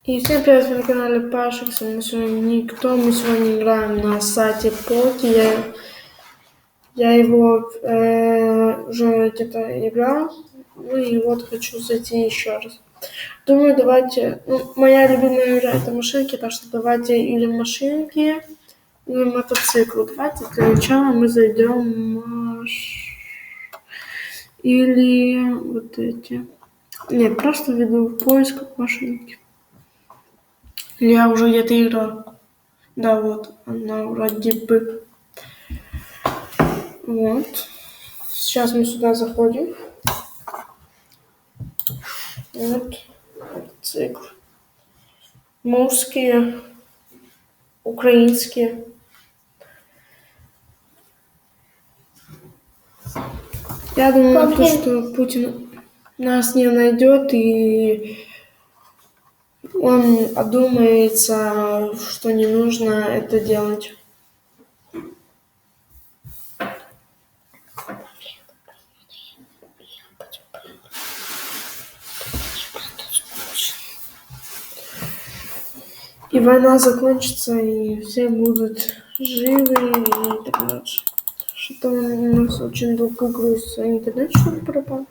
И всем привет, вы на канале Пашик, с вами сегодня Никто. Мы сегодня играем на сайте Поки. Я его уже где-то играл, ну и вот хочу зайти еще раз. Думаю, давайте, моя любимая игра это машинки, так что давайте или машинки, или мотоцикл. Давайте для начала мы зайдем или вот эти. Нет, просто введу в поиск машинки. Я уже где-то играл. Да, вот, она вроде бы. Вот. Сейчас мы сюда заходим. Вот. Цикл. Мужские. Украинские. Я думаю, то, что Путин нас не найдет, и он одумается, что не нужно это делать. И война закончится, и все будут живы и так дальше. Что-то у нас очень долго грузится. Интернет что-то пропал.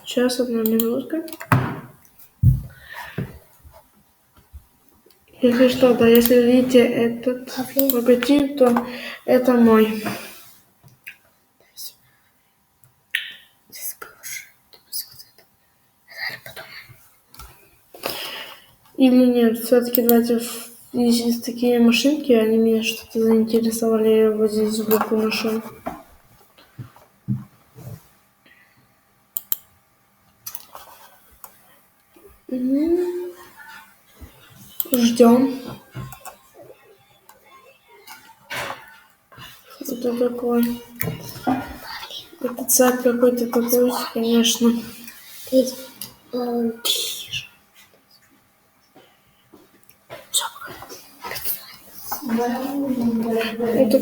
Сейчас, одна минутка. Если что, да, если видите этот логотип, то это мой. Или нет, все-таки давайте, есть такие машинки, они меня что-то заинтересовали, я вот здесь сбоку нашел. Ждем. Это такой. Это сайт какой-то такой, конечно. Это,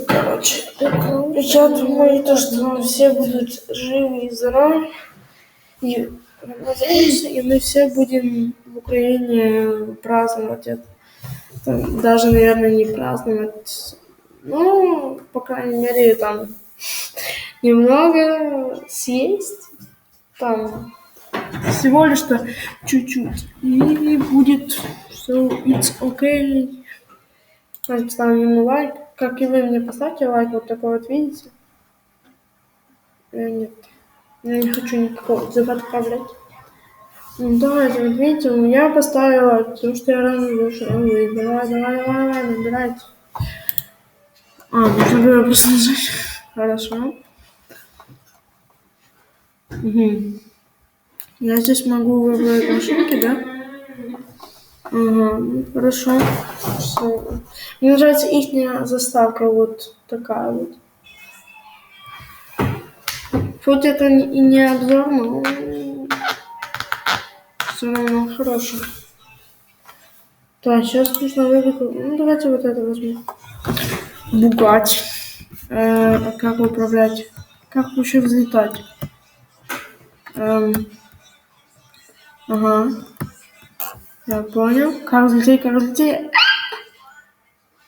короче, я думаю, то, что все будут живы и здоровы, и мы все будем в Украине праздновать это. Даже, наверное, не праздновать, ну, по крайней мере, там немного съесть, там всего лишь-то чуть-чуть, и будет все it's okay. Ставим ему лайк. Как и вы мне поставьте лайк, вот такой вот, видите? Нет, я не хочу никакого отзыва отправлять. Ну давайте, вот видите, я поставила, потому что я рано вышла. Давай, набирайте. Нужно было просто нажать. Хорошо. Угу. Я здесь могу выбрать машинки, да? Ага, хорошо. Все. Мне нравится их заставка вот такая вот. Хоть это и не обзор, но все равно хороший. Так, сейчас нужно выбрать. Ну, давайте вот это возьмем. Бугать. А как управлять? Как вообще взлетать? Ага. Я понял. Как взлететь, как взлететь?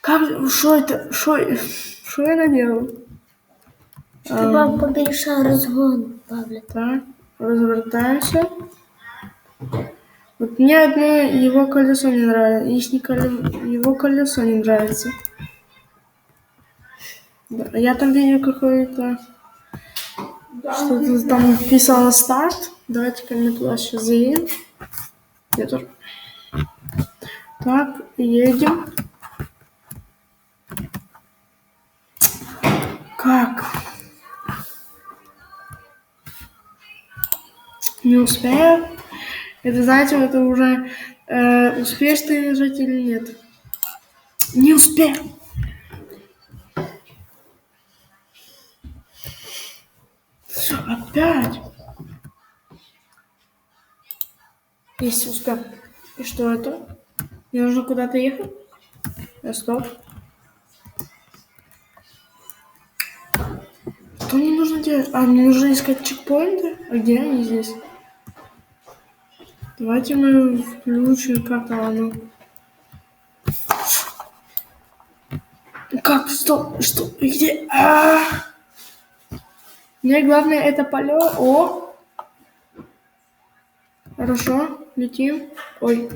Как? Что это? Что я наделал? Чтобы побольше разгон, Павлик. Так, развертаемся. Вот мне одно его колесо не нравится. Его колесо не нравится. Да, я там видел какое-то... Что-то там написано старт. Давайте-ка мы туда сейчас заедем. Где-то. Так, едем. Как? Не успею. Это, знаете, это уже успеешь ты нажать или нет. Не успею. Опять. Если успел. И что это? Мне нужно куда-то ехать? Стоп. Что мне нужно делать? Мне нужно искать чекпоинты? А где они здесь? Давайте мы включим, как оно. Как? Что? Где? Мне главное это полет. О! Хорошо, летим. Ой.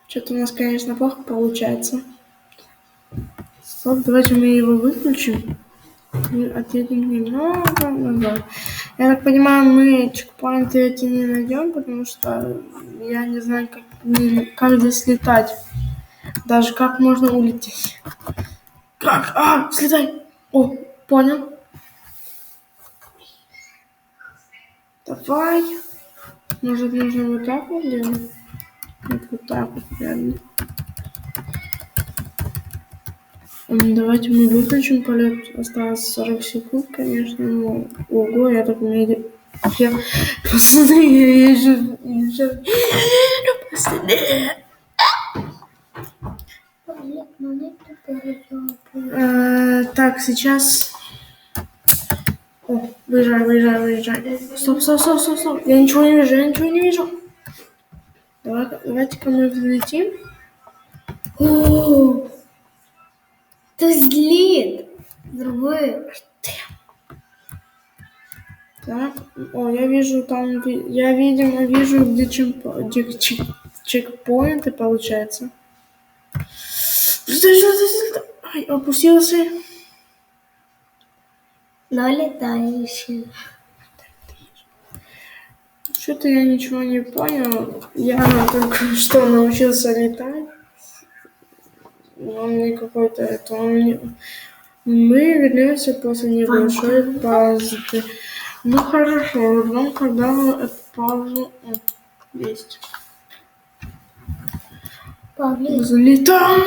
Что-то у нас, конечно, плохо получается. Стоп, давайте мы его выключим. И отъедем немного назад. Я так понимаю, мы чекпоинты эти не найдем, потому что я не знаю, как здесь летать. Даже как можно улететь. Как? Слетай! О, понял. Давай. Может, нужно вот так вот делать? Вот так вот, наверное. Давайте мы выключим полет. Осталось 40 секунд, конечно. Но... Ого, я так умею. Пацаны, я езжу. Так, сейчас... О, выезжай. Стоп. Я ничего не вижу. Давайте-ка мы взлетим. О, это взлет. Другой. Так, я вижу там, я, видимо, вижу, где чекпоинты, получается. Ай, опустился. Но летающий. Что-то я ничего не понял. Я только что научился летать. Он мне какой-то это. Мы вернемся после небольшой паузы. Ну хорошо, ждем, когда эту паузу есть. Взлетай.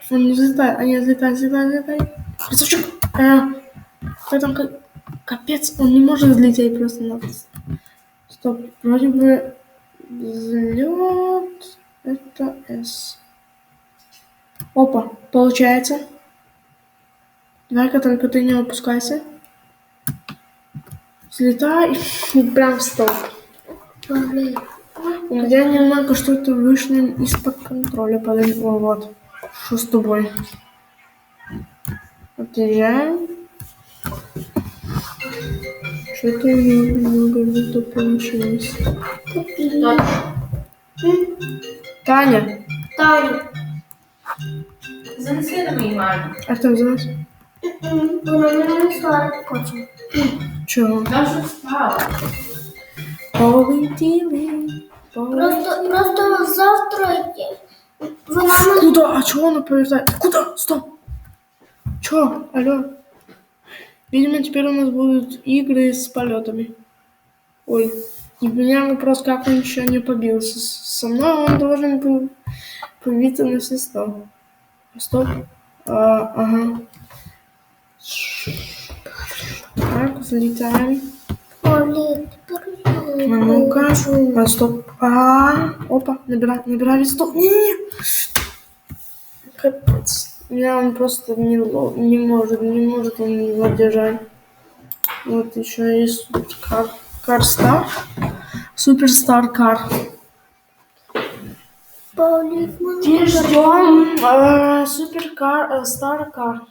Он не взлетает, взлетай. Красавчик. Кто там? Капец, он не может взлететь просто-напросто. Стоп, вроде бы взлет. Это S. Опа, получается. Давай-ка только ты не опускайся. Взлетай. Прям стоп. У меня немного что-то вышло из-под контроля. Подожди, вот. Что с тобой? Отъезжаем. Что-то немного получилось. Таня. Занеси на мою маму. Артем, занес. Вона не нанесла хоче. Чего? Даже спала. Полетели. Просто завтра вона Куда? А чего она полетает? Куда? Стоп. Чё? Алло. Видимо, теперь у нас будут игры с полетами. Ой. И меня вопрос, как он еще не побился. Со мной он должен был побиться на все 100. Стоп. Ага. Так, взлетаем. Ну-ка. Стоп. Опа, набирай стоп. Не. Капец. Меня он просто не может он его держать. Вот еще есть Карстар. Суперстар Кар. И ждем Суперкар, Стар Кар.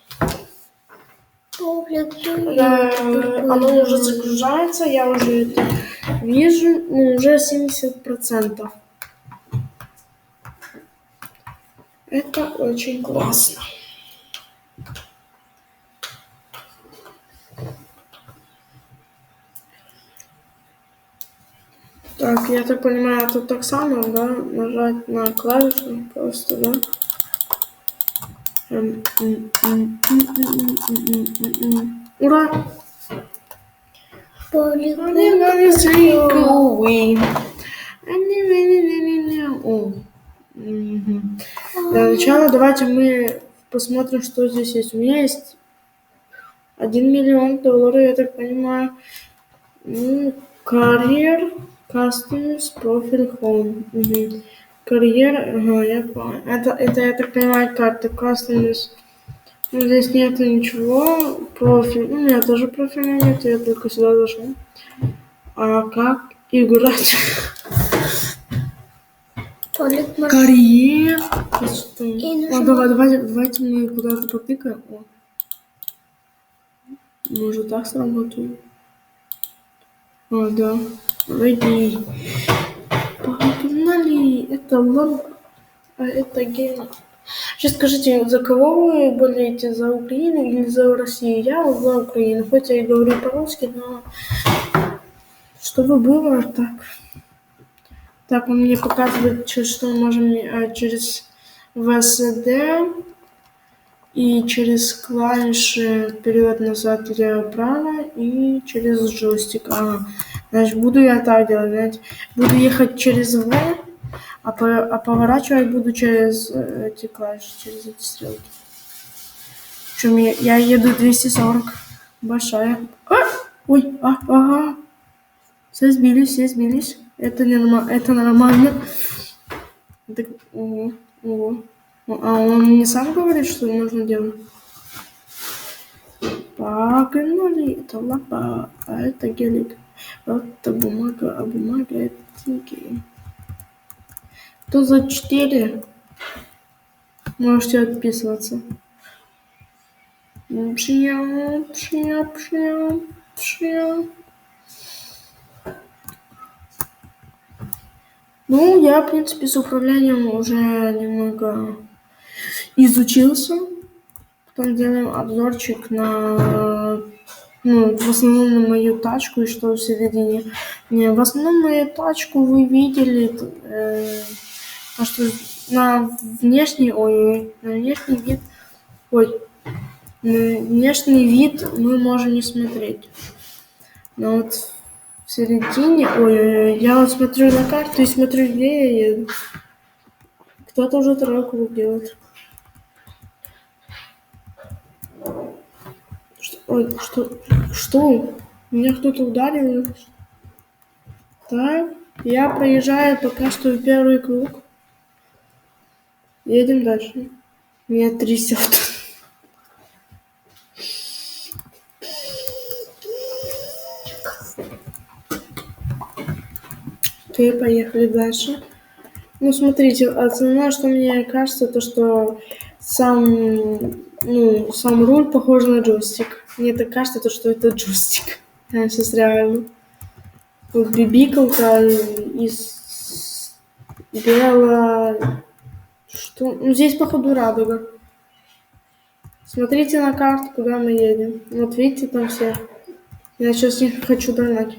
Оно уже загружается, я уже это вижу, уже 70%. Это очень классно. Так, я так понимаю, тут так само, да? Нажать на клавишу просто, да? Ура! Для начала давайте мы посмотрим, что здесь есть. У меня есть $1 миллион, я так понимаю. Карьер, Customs, Profile, Home. Карьер, я понял. Это, я так понимаю, карта Customs, Ну, здесь нету ничего. Профиль. Ну, у меня тоже профиля нет, я только сюда зашел. А как играть? Толик маршрут. Карьер. Что? И О, давайте мы куда-то потыкаем. О. Может, так сработает? О, да. Войди. Погнали. Это лампа. А это гейм. Сейчас скажите, за кого вы болеете? За Украину или за Россию? Я вот за Украину. Хоть я и говорю по-русски, но чтобы было так. Так, он мне показывает, что мы можем через ВСД и через клавиши вперед, назад, лево, право и через джойстик. Значит, буду я так делать, знаете. Буду ехать через В, а поворачивать буду через эти клавиши, через эти стрелки. Причем я еду 240. Большая. Ой, ага. Все сбились. Это нормально. Так, ого. А он не сам говорит, что нужно делать? Погнали. Это лампа, а это гелик. Это бумага, а бумага это тинки. Кто за 4? Можете отписываться. Пшня. Ну, я, в принципе, с управлением уже немного изучился. Потом делаем обзорчик на, в основном на мою тачку и что в середине. Не, в основном мою тачку вы видели, а что на внешний вид, на внешний вид мы можем не смотреть. Но вот в середине, я вот смотрю на карту и смотрю, где я еду. Кто-то уже второй круг делает. Что? Меня кто-то ударил? Так, я проезжаю пока что в первый круг. Едем дальше. Меня трясет. Окей, поехали дальше. Ну, смотрите, основное, что мне кажется, то, что сам руль похож на джойстик. Мне так кажется, то, что это джойстик. Сейчас реально. Вот бибикалка из белого... Что? Ну, здесь, походу, радуга. Смотрите на карту, куда мы едем. Вот видите, там все. Я сейчас не хочу догнать.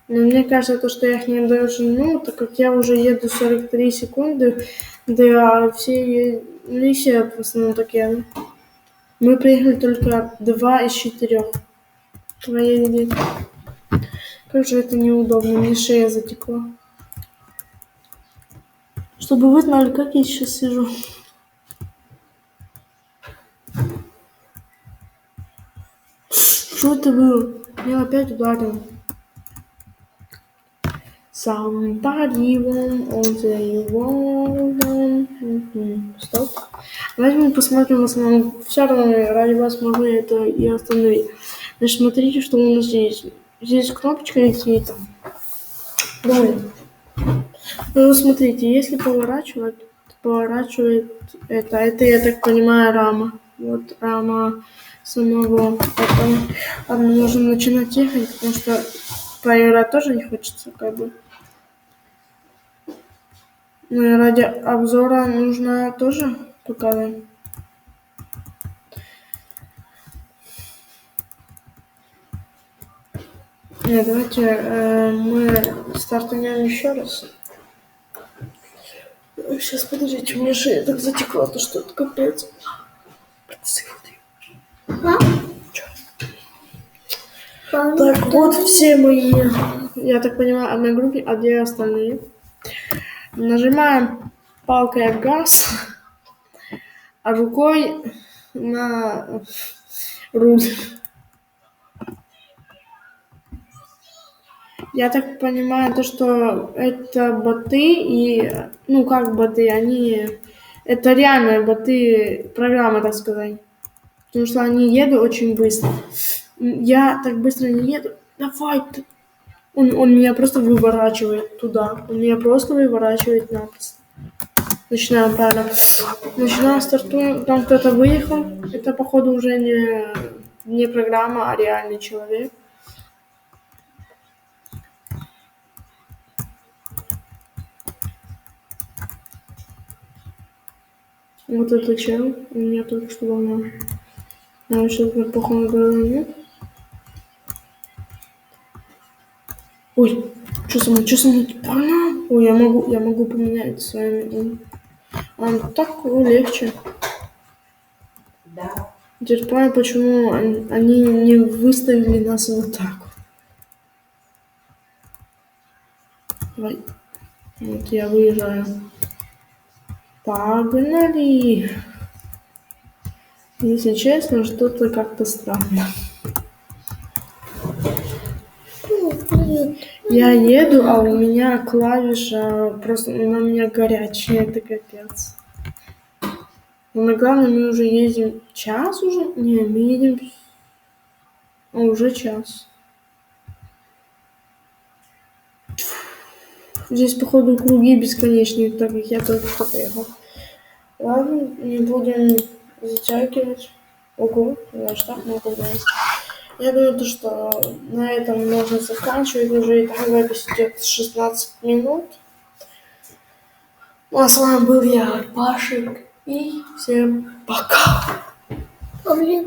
Но мне кажется, то, что я их не дожену, так как я уже еду 43 секунды, да, все, не все в основном так едут. Мы приехали только 2 из 4. Твоя идея. Как же это неудобно, мне шея затекла. Чтобы вы знали, как я сейчас сижу. Что это было? Меня опять ударил. Somebody on the wall. Стоп. Давайте мы посмотрим в основном. Все равно ради вас могу это и остановить. Значит, смотрите, что у нас здесь. Здесь кнопочка какие-то. Ну, смотрите, если поворачивает это. Это, я так понимаю, рама. Вот рама самого этого. Ладно, можем начинать ехать, потому что проиграть тоже не хочется, как бы. Ну и ради обзора нужно тоже показать. Нет, давайте мы стартанем еще раз. Сейчас, подождите, у меня шея так затекла, то что это капец. Так, вот все мои, я так понимаю, одной группе, а где остальные? Нажимаем палкой в газ, а рукой на руль. Я так понимаю, то, что это боты и, как боты, это реальные боты, программа, так сказать. Потому что они едут очень быстро. Я так быстро не еду. Давай ты. Он меня просто выворачивает туда. Он меня просто выворачивает напросто. Начинаем правильно. Начинаем, стартуем. Там кто-то выехал. Это, походу, уже не программа, а реальный человек. Вот это чел. У меня только что волна. А сейчас походу нет. Ой, что со мной? Правильно? Ой, я могу поменять с вами. Так легче. Да. Теперь понимаю, почему они не выставили нас вот так. Давай. Вот я выезжаю. Погнали. Если честно, что-то как-то странно. Я еду, а у меня клавиша просто на меня горячая, это капец. Но главное, мы уже едем час уже? Не, мы едем... уже час. Здесь, походу, круги бесконечные, так как я только что поехал. Ладно, не будем затягивать. Ого, значит так много знаете. Я думаю, что на этом можно заканчивать. Уже и так запись идет 16 минут. Ну а с вами был я, Пашик. И всем пока.